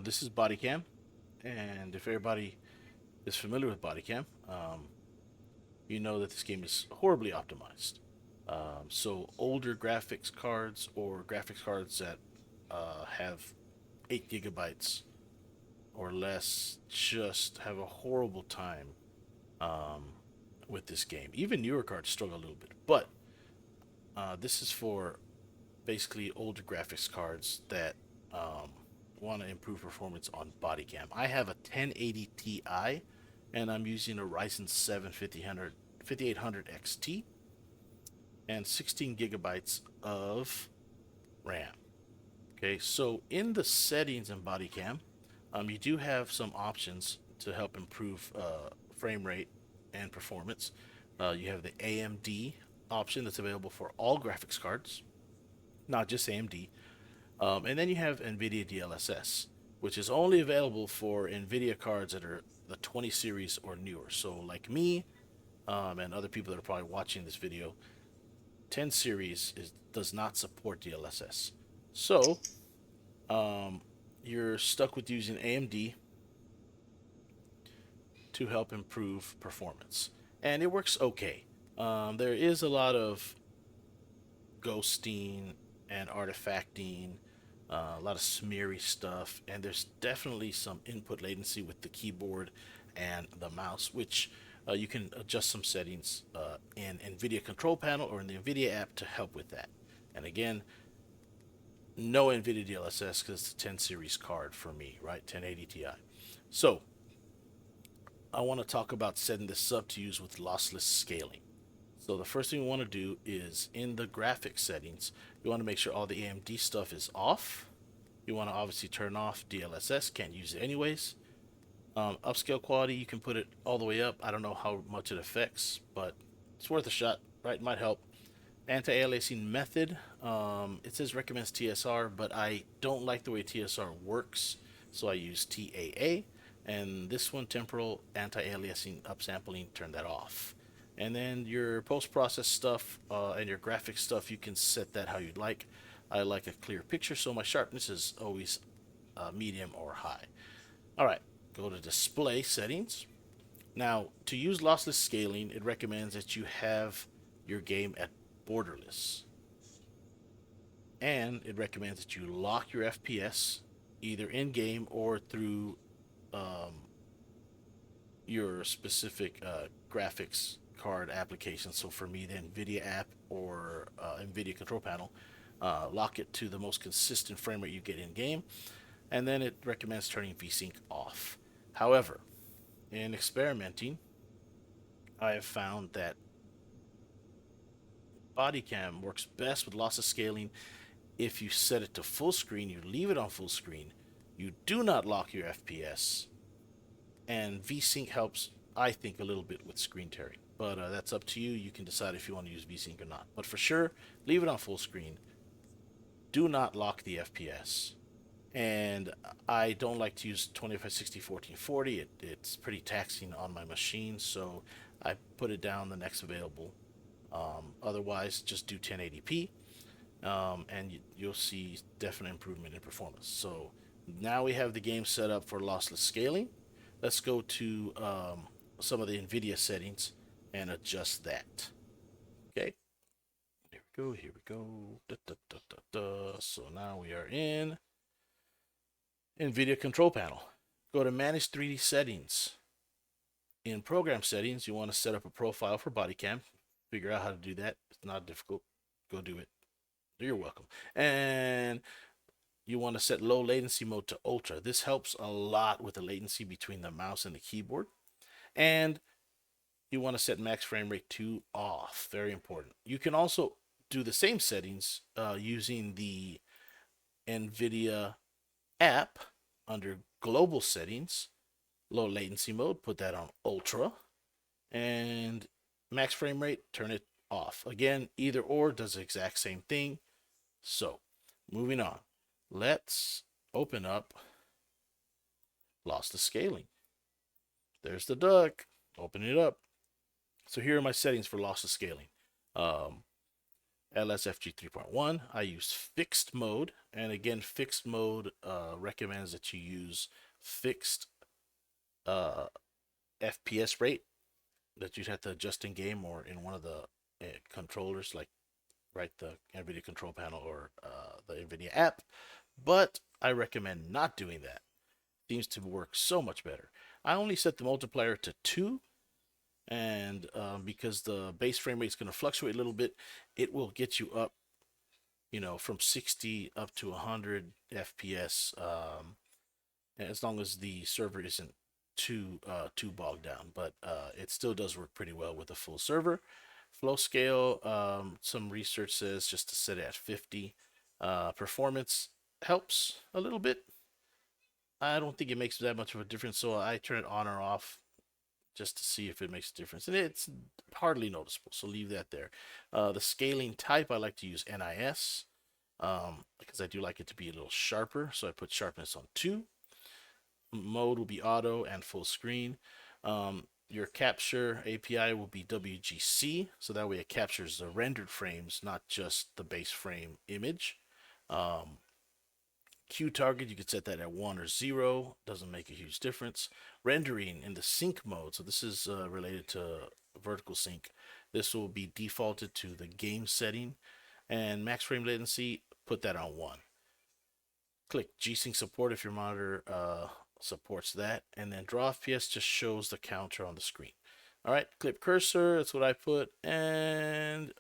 This is Bodycam, and if everybody is familiar with Bodycam, you know that this game is horribly optimized. So older graphics cards or graphics cards that have 8 gigabytes or less just have a horrible time um, with this game. Even newer cards struggle a little bit, but this is for basically older graphics cards that um, want to improve performance on body cam. I have a 1080 Ti and I'm using a Ryzen 7 5800 XT and 16 gigabytes of RAM. Okay, so in the settings in body cam, you do have some options to help improve frame rate and performance. You have the AMD option that's available for all graphics cards, not just AMD. And then you have NVIDIA DLSS, which is only available for NVIDIA cards that are the 20 series or newer. So, like me and other people that are probably watching this video, 10 series does not support DLSS. So, um, you're stuck with using AMD to help improve performance. And it works okay. There is a lot of ghosting and artifacting, a lot of smeary stuff, and there's definitely some input latency with the keyboard and the mouse, which you can adjust some settings in NVIDIA Control Panel or in the NVIDIA app to help with that. And again, no NVIDIA DLSS because it's a 10 series card for me, right? 1080 Ti. So I want to talk about setting this up to use with lossless scaling. So the first thing we want to do is in the graphics settings, you want to make sure all the AMD stuff is off. You want to obviously turn off DLSS, can't use it anyways. Upscale quality, you can put it all the way up. I don't know how much it affects, but it's worth a shot, right? Might help. Anti-aliasing method, it says recommends TSR, but I don't like the way TSR works, so I use TAA. And this one, temporal anti-aliasing upsampling, turn that off. And then your post-process stuff and your graphics stuff, you can set that how you'd like. I like a clear picture, so my sharpness is always medium or high. All right, go to display settings. Now, to use lossless scaling, it recommends that you have your game at borderless. And it recommends that you lock your FPS either in game or through um, your specific graphics card application. So for me, the NVIDIA app or NVIDIA control panel, lock it to the most consistent frame rate you get in game. And then it recommends turning VSync off. However, in experimenting, I have found that Bodycam works best with lossless scaling if you set it to full screen, you leave it on full screen, you do not lock your FPS, and VSync helps, I think, a little bit with screen tearing. But that's up to you. You can decide if you want to use VSync or not. But for sure, leave it on full screen. Do not lock the FPS. And I don't like to use 2560 1440. It's pretty taxing on my machine, so I put it down the next available. Otherwise, just do 1080p, and you'll see definite improvement in performance. So now we have the game set up for lossless scaling. Let's go to some of the NVIDIA settings and adjust that. Okay, here we go. Here we go. Da, da, da, da, da. So now we are in NVIDIA Control Panel. Go to Manage 3D Settings. In Program Settings, you want to set up a profile for Bodycam. Figure out how to do that. It's not difficult. Go do it. You're welcome. And you want to set low latency mode to ultra. This helps a lot with the latency between the mouse and the keyboard. And you want to set max frame rate to off. Very important. You can also do the same settings using the NVIDIA app under global settings. Low latency mode, put that on ultra. And max frame rate, turn it off. Again, either or does the exact same thing. So, moving on. Let's open up Lossless Scaling. There's the duck. Open it up. So here are my settings for lossless scaling. Um, LSFG 3.1. I use fixed mode, and again, fixed mode recommends that you use fixed FPS rate that you'd have to adjust in game or in one of the controllers, like the NVIDIA control panel or the NVIDIA app. But I recommend not doing that. It seems to work so much better. I only set the multiplier to 2, and because the base frame rate is going to fluctuate a little bit, it will get you up, from 60 up to 100 FPS, as long as the server isn't too bogged down. But it still does work pretty well with a full server. Flow scale, some research says just to set it at 50. Performance helps a little bit. I don't think it makes that much of a difference, so I turn it on or off just to see if it makes a difference. And it's hardly noticeable, so leave that there. The scaling type, I like to use NIS because I do like it to be a little sharper, so I put sharpness on 2. Mode will be auto and full screen. Your capture API will be WGC, so that way it captures the rendered frames, not just the base frame image. Q target, you could set that at 1 or 0, doesn't make a huge difference. Rendering in the sync mode, so this is related to vertical sync. This will be defaulted to the game setting, and max frame latency, put that on 1. Click G-Sync support if your monitor supports that, and then draw FPS just shows the counter on the screen. All right, clip cursor, that's what I put, and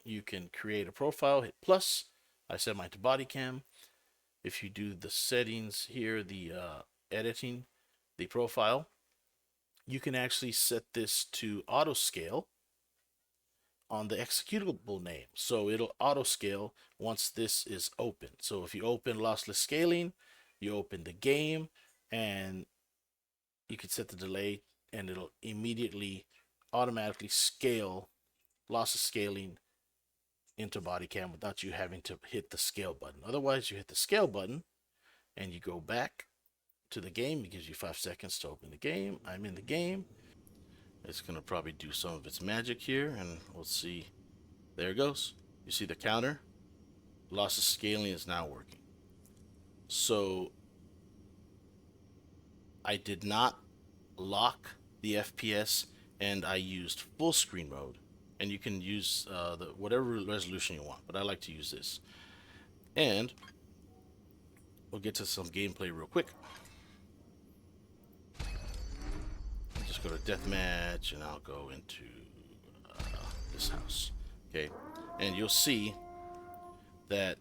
you can create a profile, hit plus. I set mine to Bodycam. If you do the settings here, the editing, the profile, you can actually set this to auto scale on the executable name. So it'll auto scale once this is open. So if you open lossless scaling, you open the game, and you can set the delay, and it'll immediately automatically scale lossless scaling into Bodycam without you having to hit the scale button. Otherwise, you hit the scale button and you go back to the game. It gives you 5 seconds to open the game. I'm in the game. It's going to probably do some of its magic here, and we'll see. There it goes. You see the counter? Lossless scaling is now working. So I did not lock the FPS, and I used full screen mode. And you can use whatever resolution you want, but I like to use this. And we'll get to some gameplay real quick. Just go to deathmatch, and I'll go into this house. Okay, and you'll see that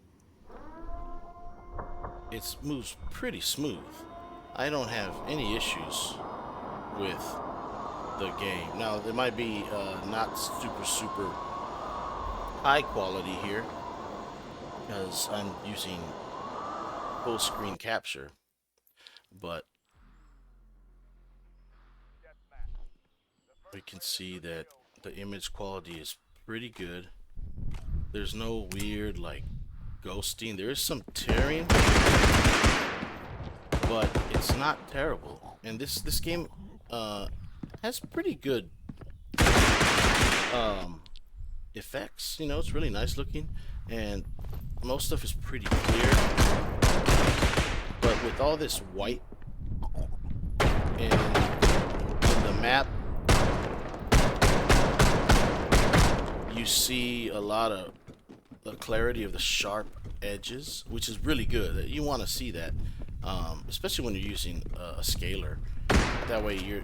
it moves pretty smooth. I don't have any issues with the game. Now there might be not super high quality here because I'm using full screen capture, but we can see that the image quality is pretty good. There's no weird like ghosting. There is some tearing, but it's not terrible. And this game has pretty good effects. It's really nice looking, and most stuff is pretty clear. But with all this white in the map, you see a lot of the clarity of the sharp edges, which is really good. You want to see that, especially when you're using a scaler. That way you're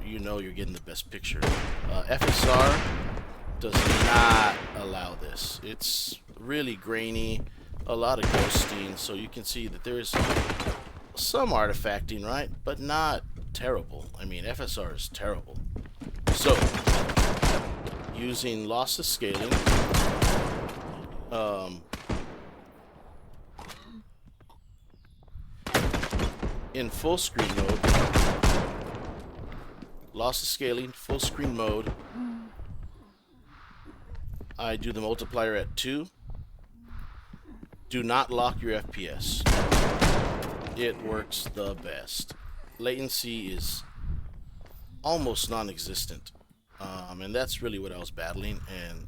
getting the best picture. FSR does not allow this. It's really grainy, a lot of ghosting, so you can see that there is some artifacting, right? But not terrible. I mean, FSR is terrible. So, using lossless scaling, in full screen mode, lossless scaling, full screen mode, I do the multiplier at 2. Do not lock your FPS. It works the best. Latency is almost non-existent, and that's really what I was battling, and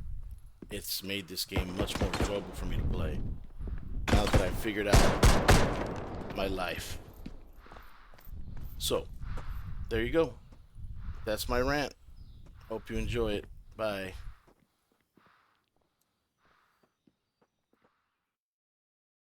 it's made this game much more enjoyable for me to play. Now that I've figured out my life. So, there you go. That's my rant. Hope you enjoy it. Bye.